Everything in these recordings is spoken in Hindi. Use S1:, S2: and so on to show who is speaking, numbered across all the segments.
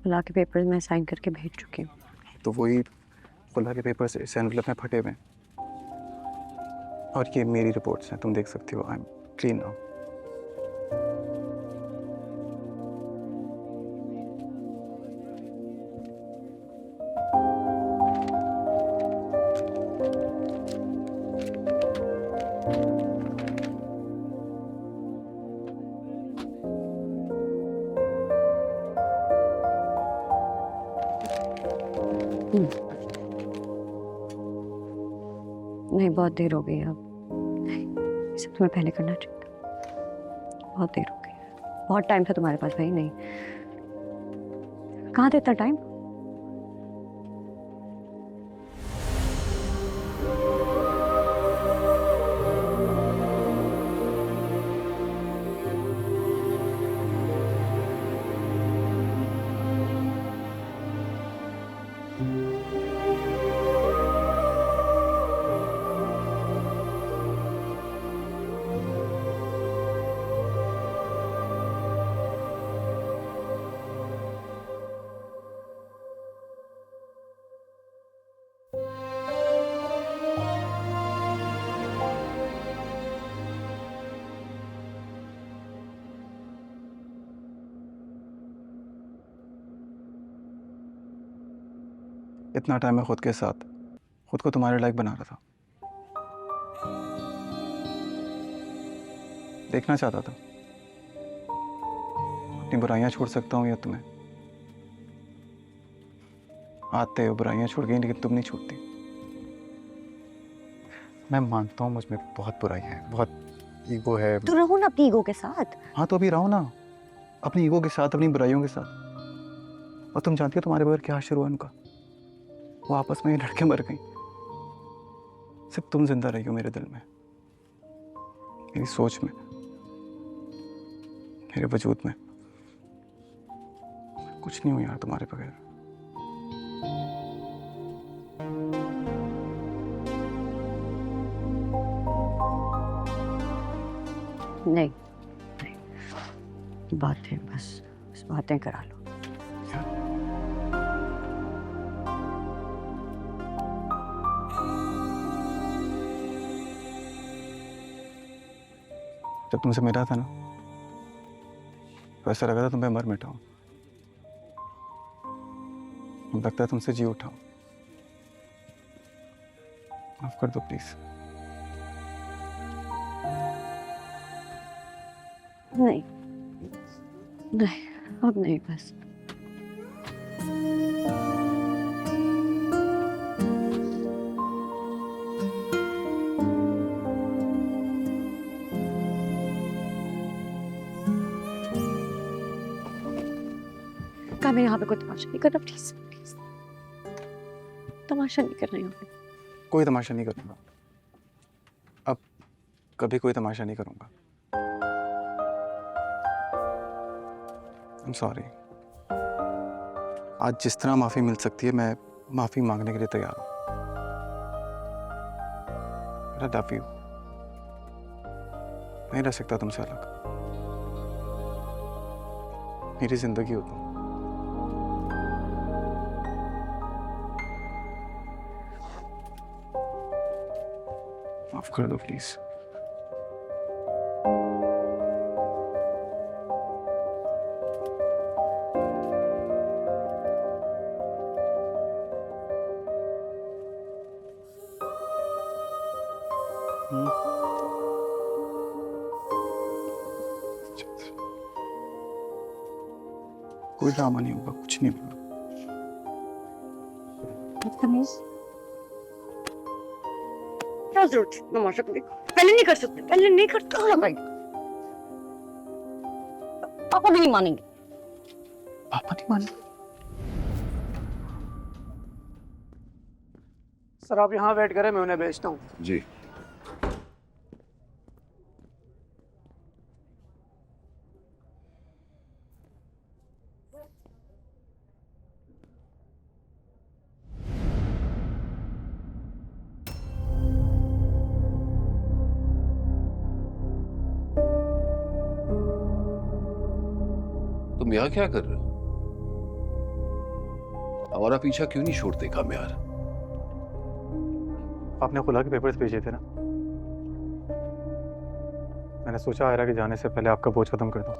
S1: खुला के पेपर मैं साइन करके भेज चुकी हूँ।
S2: तो वही खुला के पेपर से इस एनवलप में फटे हुए हैं। और ये मेरी रिपोर्ट्स हैं, तुम देख सकती हो। I am clean now.
S1: नहीं, बहुत देर हो गई अब। ये सब तुम्हें पहले करना चाहिए था। बहुत देर हो गई, बहुत टाइम था तुम्हारे पास भाई। नहीं, कहाँ था इतना टाइम?
S2: इतना टाइम मैं खुद के साथ, खुद को तुम्हारे लायक बना रहा था। देखना चाहता था अपनी बुराइयां छोड़ सकता हूँ या तुम्हें। आते हो बुराइयां छूट गई, लेकिन तुम नहीं छूटती। मैं मानता हूँ मुझ में बहुत बुराइयां हैं, बहुत ईगो है।
S1: तो रहो ना अपनी ईगो के साथ।
S2: हाँ तो अभी रहो ना अपनी ईगो के साथ, अपनी बुराइयों के साथ। और तुम जानती हो तुम्हारे बगैर क्या हाशिर हुआ उनका? वो आपस में ही लड़के मर गई। सिर्फ तुम जिंदा रही हो मेरे दिल में, मेरी सोच में, मेरे वजूद में। कुछ नहीं हूं यार तुम्हारे बगैर।
S1: नहीं, नहीं, बातें बस बातें करा लो।
S2: जब तुमसे मिला था ना, तो ऐसा लगा था तुम्हें मर मिटा हूं। लगता है तुमसे जी उठाऊं। माफ कर दो प्लीज।
S1: नहीं, नहीं, अब नहीं, बस। क्या मैं यहाँ पे कोई तमाशा नहीं करना? प्लीज प्लीज, तमाशा नहीं करना यहाँ पे।
S2: कोई तमाशा नहीं करूंगा अब, कभी कोई तमाशा नहीं करूंगा। I'm sorry। आज जिस तरह माफी मिल सकती है, मैं माफी मांगने के लिए तैयार हूं। I love you। नहीं रह सकता तुमसे अलग। मेरी जिंदगी हो तुम। माफ कर दो प्लीज। कोई ड्रामा नहीं होगा, कुछ नहीं होगा।
S1: बदतमीज, क्या जरूरत है तमाशा करने की? पहले नहीं कर सकते, पहले नहीं करते हो ना भाई। पापा नहीं मानेंगे।
S2: पापा नहीं माने?
S3: सर आप यहाँ वेट करें, मैं उन्हें भेजता हूँ।
S4: जी। तुम यहाँ क्या कर रहे हो? हमारा पीछा क्यों नहीं छोड़ते कामयार?
S2: आपने खुला के पेपर्स भेजे थे ना, मैंने सोचा आयरा के जाने से पहले आपका बोझ खत्म कर दूं।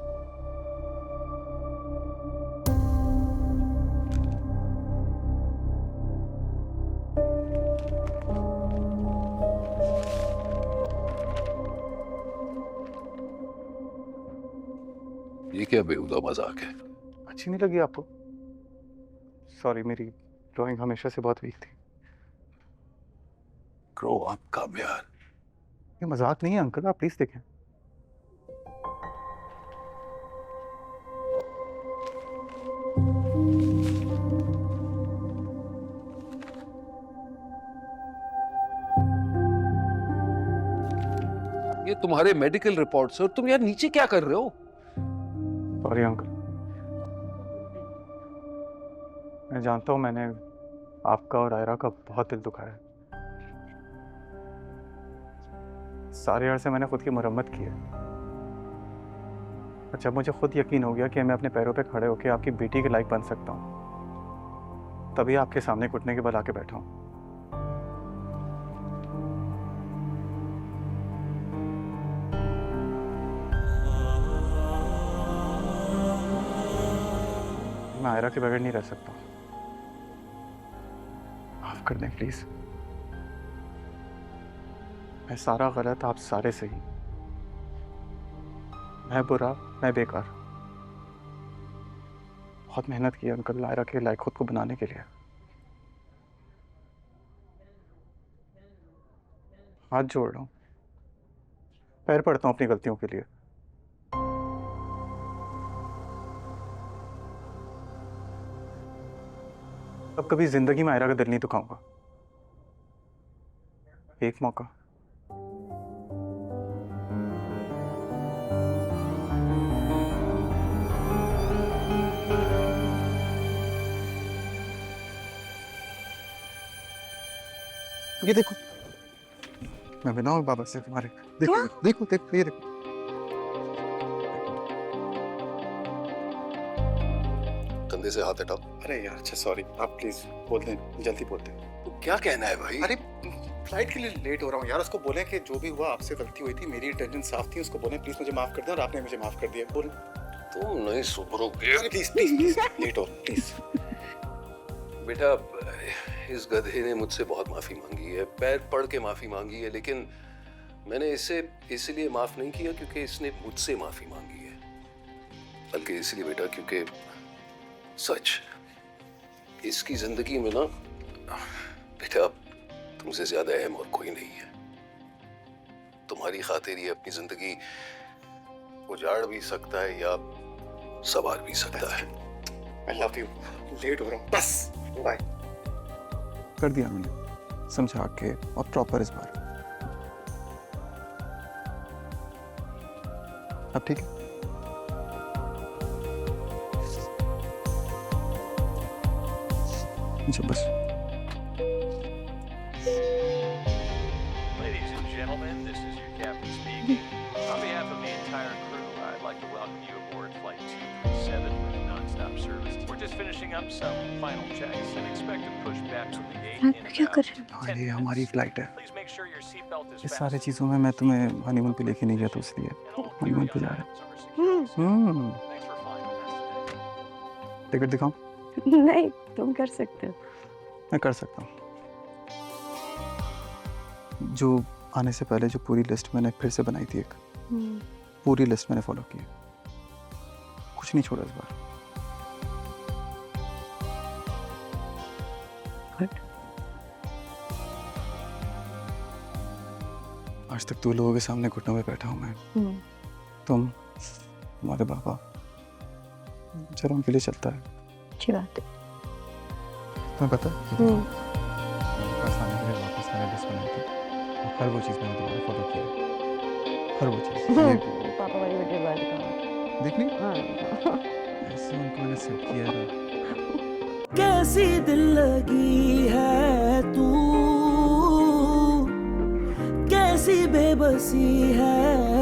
S4: ये क्या बेहुदा मजाक है?
S2: अच्छी नहीं लगी आपको? सॉरी, मेरी ड्राइंग हमेशा से बहुत वीक थी।
S4: ग्रो अप कामयार।
S2: ये मजाक नहीं है अंकल, आप प्लीज देखें।
S4: ये तुम्हारे मेडिकल रिपोर्ट्स और तुम यार नीचे क्या कर रहे हो?
S2: सॉरी अंकल, मैं जानता हूँ मैंने आपका और आयरा का बहुत दिल दुखाया है। सारे अरसे मैंने खुद की मरम्मत की है, और जब मुझे खुद यकीन हो गया कि मैं अपने पैरों पे खड़े होकर आपकी बेटी के लायक बन सकता हूँ, तभी आपके सामने घुटने के बल आके बैठा हूँ। मैं आयरा के बगैर नहीं रह सकता, माफ कर दें प्लीज। मैं सारा गलत, आप सारे सही। मैं बुरा, मैं बेकार। बहुत मेहनत की अंकल आयरा के लायक खुद को बनाने के लिए। हाथ जोड़ रहा हूं, पैर पड़ता हूं अपनी गलतियों के लिए। अब कभी जिंदगी में आयरा का दिल नहीं दुखाऊंगा। एक मौका। ये देखो, मैं बनाऊं बाबा से तुम्हारे। देखो देखो देखो, ये देखो।
S4: कंधे से हाथ हटाओ।
S2: अरे यार, अच्छा सॉरी, आप प्लीज बोल दें, जल्दी बोल दें।
S4: तो क्या कहना है भाई?
S2: अरे फ्लाइट के लिए लेट हो रहा हूँ यार, उसको बोलें कि जो भी हुआ आपसे गलती हुई थी, मेरी इंटेंशन साफ थी, उसको बोलें प्लीज मुझे माफ कर दें, और आपने मुझे माफ कर दिया। बोल।
S4: तुम नहीं सुधरोगे।
S2: प्लीज प्लीज प्लीज, लेट हो प्लीज।
S4: बेटा, इस गधे ने मुझसे बहुत माफी मांगी है, पैर पड़ के माफी मांगी है, लेकिन मैंने इसे इसलिए माफ नहीं किया क्योंकि इसने मुझसे माफी मांगी है, बल्कि इसलिए बेटा क्योंकि सच इसकी जिंदगी में ना बेटा तुमसे ज्यादा अहम और कोई नहीं है। तुम्हारी खातिर ये अपनी जिंदगी उजाड़ भी सकता है या संवार भी सकता है।
S2: I love you। लेट हो रहा हूँ, बस बाय। कर दिया मैंने, समझा के, और प्रॉपर इस बार। अब ठीक है? जो बस।
S5: Ladies and gentlemen, this is your captain speaking. On behalf of the entire crew, I'd like to welcome you aboard Flight 237 with non-stop service. We're just finishing up some final checks and expect to push back from the gate in
S1: क्या कर
S5: about
S1: रहे हो?
S5: 10
S2: ये हमारी
S5: minutes.
S2: फ्लाइट है।
S5: Please make sure your seatbelt is
S2: इस
S5: fastened.
S2: सारी चीजों में मैं तुम्हें हनीमून पे लेके नहीं गया, तो इसलिए
S5: And all
S2: हनीमून
S5: crew
S2: पे जा
S5: young
S2: रहे
S5: adults are securely safe.
S2: हैं।
S5: Thanks for flying with us today.
S2: Ticket दिखाऊं?
S1: नहीं, तुम कर सकते हो।
S2: मैं कर सकता हूँ। जो आने से पहले जो पूरी लिस्ट मैंने फिर से बनाई थी, एक पूरी लिस्ट मैंने फॉलो की है, कुछ नहीं छोड़ा इस बार।
S1: Good.
S2: आज तक 2 लोगों के सामने घुटनों में बैठा हूँ मैं। तुम, तुम्हारे बाबा, जरा उनके लिए चलता है।
S1: अच्छी बात है।
S2: तुम्हें पता है वापस आने के लिए वापस मैंने लिस्ट बनाई थी, और हर वो चीज़ मैंने दोबारा फॉलो की है, हर वो चीज़।
S1: पापा वाली वीडियो बाद दिखाओ।
S2: देख ली?
S1: हाँ।
S2: ऐसे उनको मैंने सेट किया था।
S6: कैसी दिल लगी है तू, कैसी बेबसी है